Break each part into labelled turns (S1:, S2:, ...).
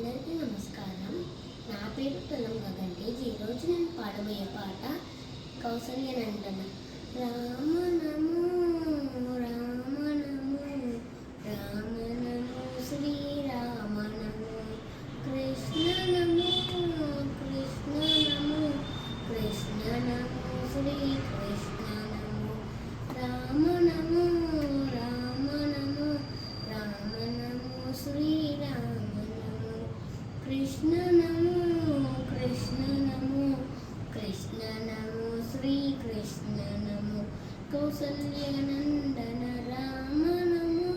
S1: అందరికీ నమస్కారం. నా పేరు తులం గగంటేజ్. ఈరోజు నేను పాడబోయే పాట కౌసల్యనందన. రామ నమో రామ నమో రామ నమో శ్రీరామ నమో కృష్ణ నమో కృష్ణ నమో కృష్ణ నమో శ్రీ కృష్ణ నమో రామ నమో రామ నమో రామ నమో శ్రీరామ కృష్ణ నమో కృష్ణ నమో కృష్ణ నమో శ్రీ కృష్ణ నమో కౌసల్యనందన రామ నమో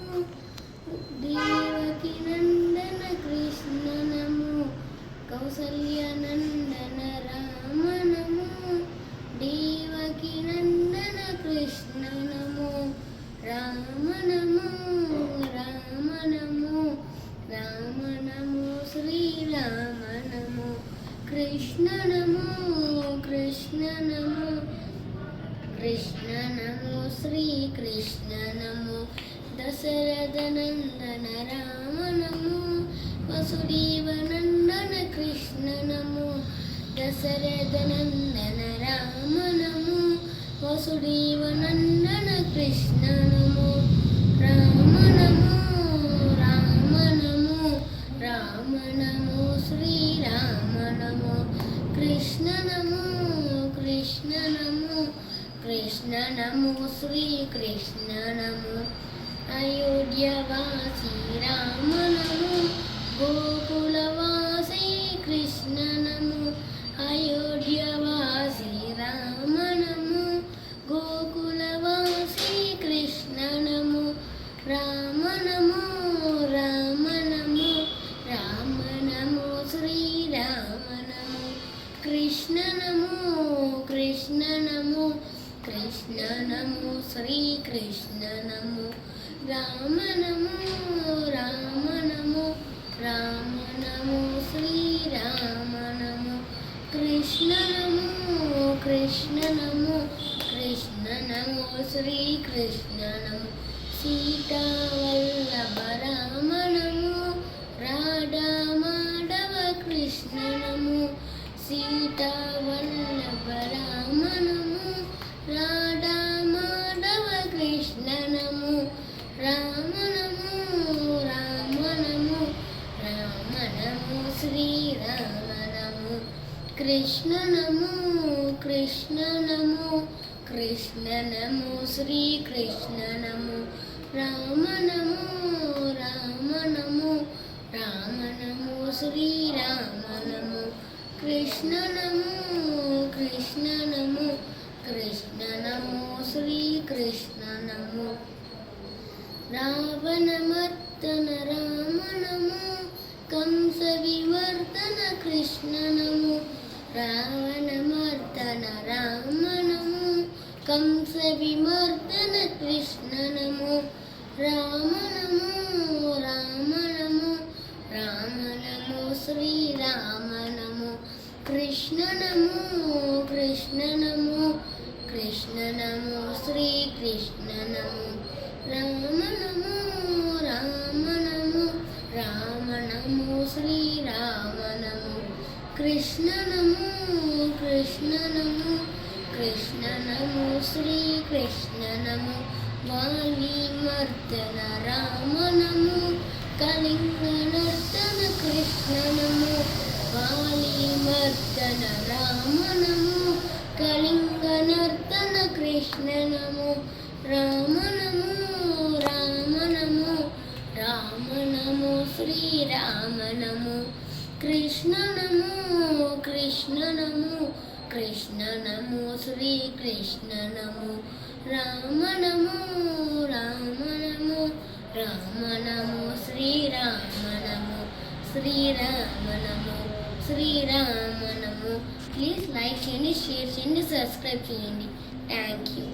S1: దేవకి నందన కృష్ణ నమో కౌసల్యనందన రామ నమో దేవకి నందన కృష్ణ నమో రామ నమో రామ నమో రామ నమో శ్రీరామ నమో కృష్ణ నమో కృష్ణ నమో కృష్ణ నమో శ్రీ కృష్ణ నమో దశరథ నందన రామ నమో వసుదేవ నందన కృష్ణ నమో దశరథ నందన రామ నమో వసుదేవ నందన కృష్ణ నమో రామ నమో రామ నమో రామ నమో శ్రీరామ నమో కృష్ణ నమో కృష్ణ నమో కృష్ణ నమో శ్రీ కృష్ణ నమో అయోధ్యవాసి రామ నమో గోకులవాసి కృష్ణ నమో అయోధ్యవాసి రామ నమో గోకులవాసి కృష్ణ నమో రామ నమో రామ నమో రామ నమో శ్రీరామ నమో కృష్ణ నమో కృష్ణ నమో కృష్ణ నమో శ్రీ కృష్ణ నమో రామ నమో రామ నమో రామ నమో శ్రీరామ నమో కృష్ణ నమో కృష్ణ నమో కృష్ణ నమో శ్రీ కృష్ణ నమో సీతా వల్లభ రామ నమో రాధా మాధవ కృష్ణ నమో సీతా వల్లభ రామ నమో రాధా మాధవ కృష్ణ నమో రామ నమో రామ నమో రామ నమో శ్రీరామ నమో కృష్ణ నమో కృష్ణ నమో కృష్ణ నమో శ్రీ కృష్ణ నమో రామ నమో రామ నమో రామ నమో శ్రీరామ నమో కృష్ణ నమో కృష్ణ నమో కృష్ణ నమో శ్రీ కృష్ణ నమో రావణమర్దన రామ నమో కంస వివర్ధన కృష్ణ నమో రావణమర్దన రామ నమో కంస విమర్దన కృష్ణ నమో రామ నమో రామ నమో రామ నమో శ్రీరామ నమో కృష్ణ నమో కృష్ణ నమో కృష్ణ నమో శ్రీ కృష్ణ నమో రామ నమో రామ నమో రామ నమో శ్రీరామ నమో కృష్ణ నమో కృష్ణ నమో కృష్ణ నమో శ్రీ కృష్ణ నమో వాలీమర్దన రామ నమో కళింగ నర్తన కృష్ణ నమో వాలీమర్దన రామ నమో కళింగ నర్తన కృష్ణ నమో రామ నమో రామ నమో రామ నమో శ్రీరామ నమో కృష్ణ నమో కృష్ణ నమో కృష్ణ నమో శ్రీ కృష్ణ నమో రామ నమో రామ నమో రామ నమో శ్రీరామ నమో శ్రీరామ నమో శ్రీరామ నమో ప్లీజ్ లైక్ చేయండి, షేర్ చేయండి, సబ్స్క్రైబ్ చేయండి. Thank you.